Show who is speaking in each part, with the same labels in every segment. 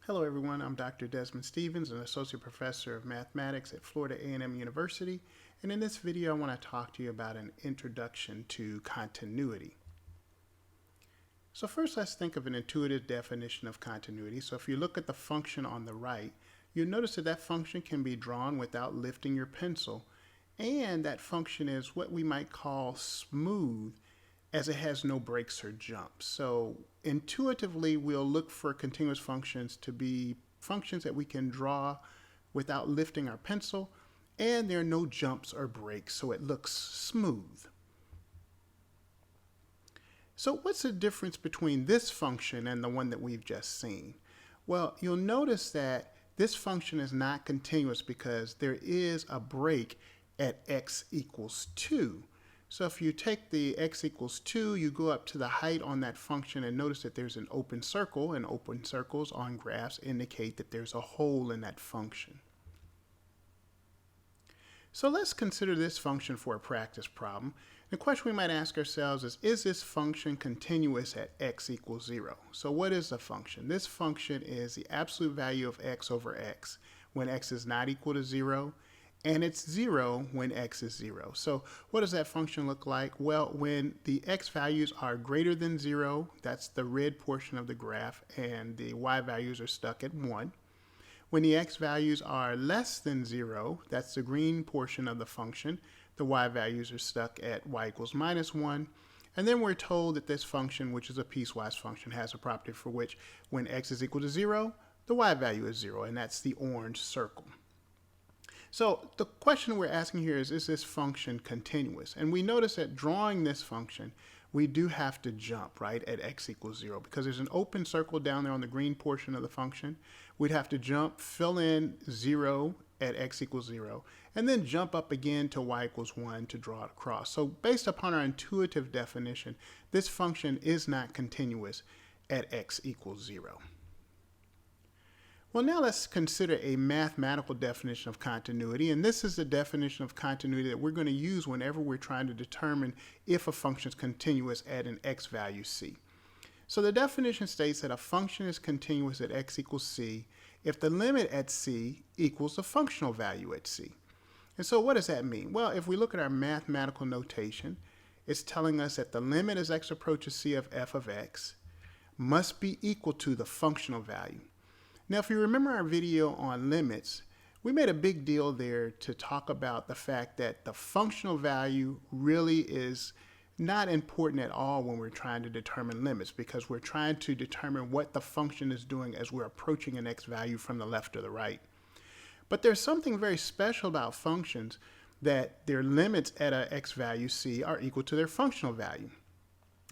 Speaker 1: Hello everyone, I'm Dr. Desmond Stevens, an Associate Professor of Mathematics at Florida A&M University, and in this video I want to talk to you about an introduction to continuity. So first let's think of an intuitive definition of continuity. So if you look at the function on the right, you'll notice that that function can be drawn without lifting your pencil, and that function is what we might call smooth, as it has no breaks or jumps. So intuitively, we'll look for continuous functions to be functions that we can draw without lifting our pencil, and there are no jumps or breaks, so it looks smooth. So what's the difference between this function and the one that we've just seen? Well, you'll notice that this function is not continuous because there is a break at x equals 2. So if you take the x equals 2, you go up to the height on that function and notice that there's an open circle, and open circles on graphs indicate that there's a hole in that function. So let's consider this function for a practice problem. The question we might ask ourselves is this function continuous at x equals 0? So what is the function? This function is the absolute value of x over x when x is not equal to 0, and it's 0 when x is 0. So what does that function look like? Well, when the x values are greater than 0, that's the red portion of the graph, and the y values are stuck at 1. When the x values are less than 0, that's the green portion of the function, the y values are stuck at y equals minus 1. And then we're told that this function, which is a piecewise function, has a property for which when x is equal to 0, the y value is 0, and that's the orange circle. So the question we're asking here is this function continuous? And we notice that drawing this function, we do have to jump, right, at x equals 0, because there's an open circle down there on the green portion of the function. We'd have to jump, fill in 0 at x equals 0, and then jump up again to y equals 1 to draw it across. So based upon our intuitive definition, this function is not continuous at x equals 0. Well, now let's consider a mathematical definition of continuity, and this is the definition of continuity that we're going to use whenever we're trying to determine if a function is continuous at an x value c. So the definition states that a function is continuous at x equals c if the limit at c equals the functional value at c. And so what does that mean? Well, if we look at our mathematical notation, it's telling us that the limit as x approaches c of f of x must be equal to the functional value. Now, if you remember our video on limits, we made a big deal there to talk about the fact that the functional value really is not important at all when we're trying to determine limits, because we're trying to determine what the function is doing as we're approaching an x value from the left or the right. But there's something very special about functions, that their limits at a x value c are equal to their functional value.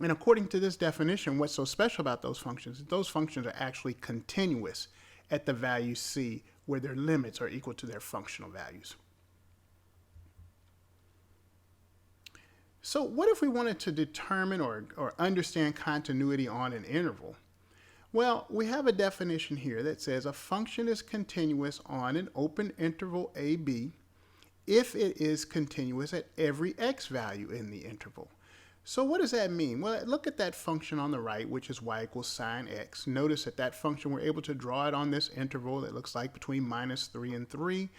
Speaker 1: And according to this definition, what's so special about those functions are actually continuous at the value c, where their limits are equal to their functional values. So what if we wanted to determine or understand continuity on an interval? Well, we have a definition here that says a function is continuous on an open interval ab if it is continuous at every x value in the interval. So what does that mean? Well, look at that function on the right, which is y equals sine x. Notice that that function, we're able to draw it on this interval that looks like between minus 3 and 3.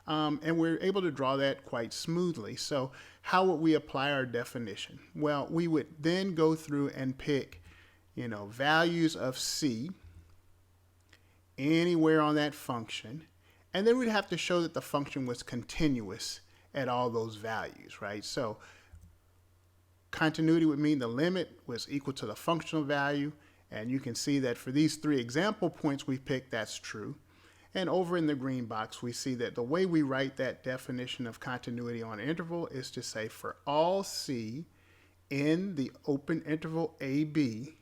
Speaker 1: And we're able to draw that quite smoothly. So how would we apply our definition? Well, we would then go through and pick, values of c anywhere on that function. And then we'd have to show that the function was continuous at all those values, right? So continuity would mean the limit was equal to the functional value, and you can see that for these 3 example points we picked, that's true. And over in the green box, we see that the way we write that definition of continuity on an interval is to say for all c in the open interval ab,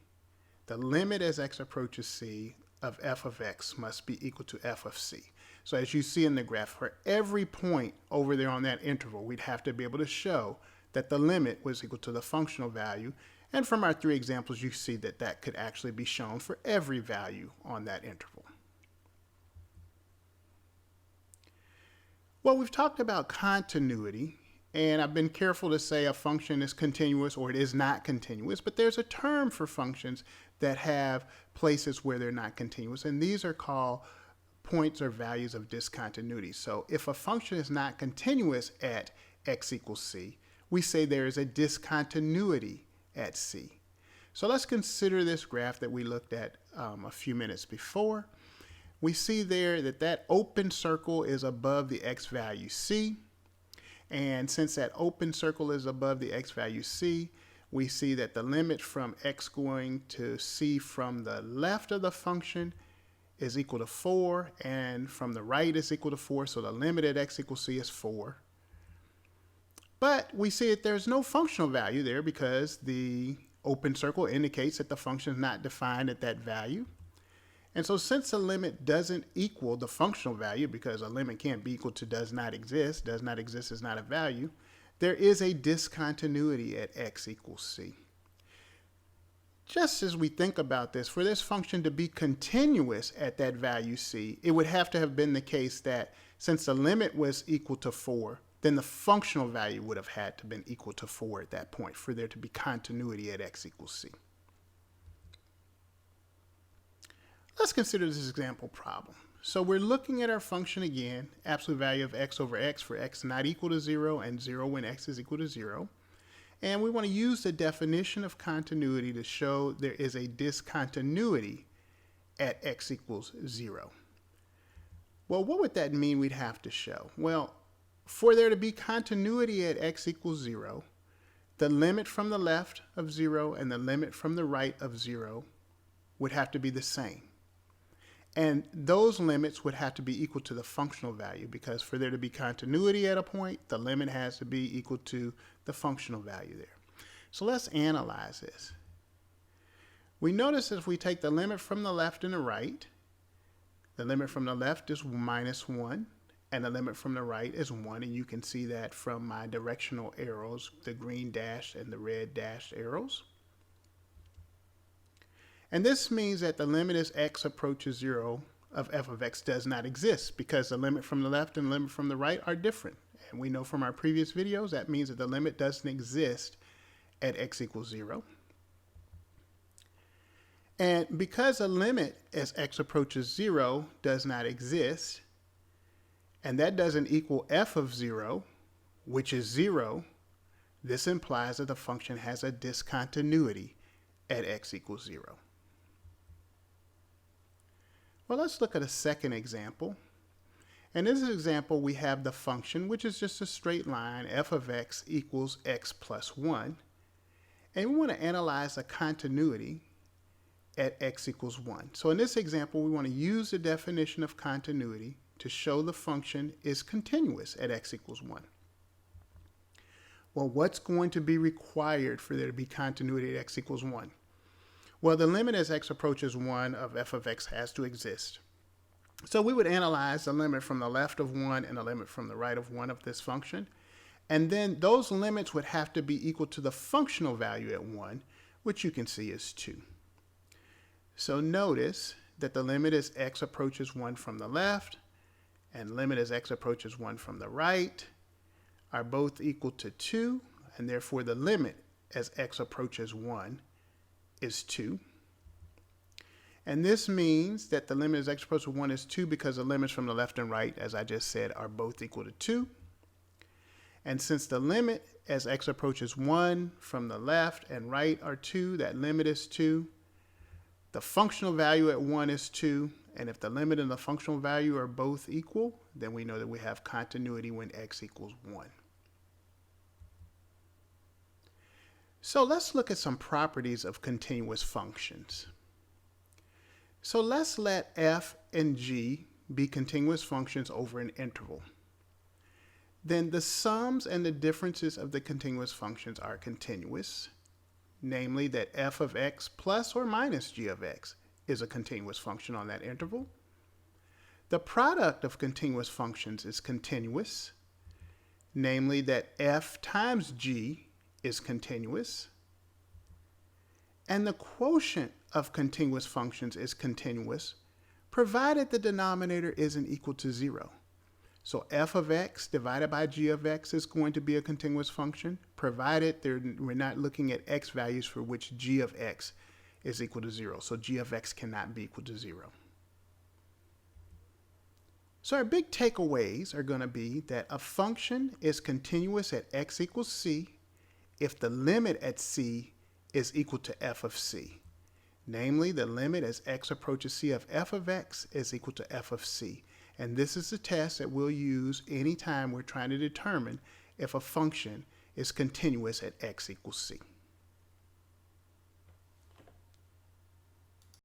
Speaker 1: the limit as x approaches c of f of x must be equal to f of c. So as you see in the graph, for every point over there on that interval, we'd have to be able to show that the limit was equal to the functional value. And from our 3 examples, you see that that could actually be shown for every value on that interval. Well, we've talked about continuity, And I've been careful to say a function is continuous or it is not continuous, but there's a term for functions that have places where they're not continuous, and these are called points or values of discontinuity. So if a function is not continuous at x equals c, we say there is a discontinuity at c. So let's consider this graph that we looked at a few minutes before. We see there that that open circle is above the x value c. And since that open circle is above the x value c, we see that the limit from x going to c from the left of the function is equal to 4, and from the right is equal to 4, so the limit at x equals c is 4. But we see that there's no functional value there because the open circle indicates that the function is not defined at that value. And so since the limit doesn't equal the functional value, because a limit can't be equal to does not exist is not a value, there is a discontinuity at x equals c. Just as we think about this, for this function to be continuous at that value c, it would have to have been the case that since the limit was equal to 4, then the functional value would have had to have been equal to 4 at that point for there to be continuity at x equals c. Let's consider this example problem. So we're looking at our function again, absolute value of x over x for x not equal to 0 and 0 when x is equal to 0. And we want to use the definition of continuity to show there is a discontinuity at x equals 0. Well, what would that mean we'd have to show? Well, for there to be continuity at x equals 0, the limit from the left of 0 and the limit from the right of 0 would have to be the same. And those limits would have to be equal to the functional value, because for there to be continuity at a point, the limit has to be equal to the functional value there. So let's analyze this. We notice if we take the limit from the left and the right, the limit from the left is minus 1, and the limit from the right is 1. And you can see that from my directional arrows, the green dash and the red dashed arrows. And this means that the limit as x approaches 0 of f of x does not exist, because the limit from the left and the limit from the right are different. And we know from our previous videos that means that the limit doesn't exist at x equals 0. And because a limit as x approaches 0 does not exist, and that doesn't equal f of 0, which is 0, this implies that the function has a discontinuity at x equals 0. Well, let's look at a second example. In this example, we have the function, which is just a straight line, f of x equals x plus 1. And we want to analyze the continuity at x equals 1. So in this example, we want to use the definition of continuity to show the function is continuous at x equals 1. Well, what's going to be required for there to be continuity at x equals 1? Well, the limit as x approaches 1 of f of x has to exist. So we would analyze the limit from the left of 1 and the limit from the right of 1 of this function. And then those limits would have to be equal to the functional value at 1, which you can see is 2. So notice that the limit as x approaches 1 from the left and limit as x approaches 1 from the right are both equal to 2, and therefore the limit as x approaches 1 is 2. And this means that the limit as x approaches 1 is 2 because the limits from the left and right, as I just said, are both equal to 2. And since the limit as x approaches 1 from the left and right are 2, that limit is 2. The functional value at 1 is 2. And if the limit and the functional value are both equal, then we know that we have continuity when x equals 1. So let's look at some properties of continuous functions. So let's let f and g be continuous functions over an interval. Then the sums and the differences of the continuous functions are continuous, namely that f of x plus or minus g of x is a continuous function on that interval. The product of continuous functions is continuous, namely that f times g is continuous, and the quotient of continuous functions is continuous, provided the denominator isn't equal to 0. So f of x divided by g of x is going to be a continuous function, provided we're not looking at x values for which g of x is equal to 0. So g of x cannot be equal to 0. So our big takeaways are going to be that a function is continuous at x equals c if the limit at c is equal to f of c. Namely, the limit as x approaches c of f of x is equal to f of c. And this is the test that we'll use anytime we're trying to determine if a function is continuous at x equals c.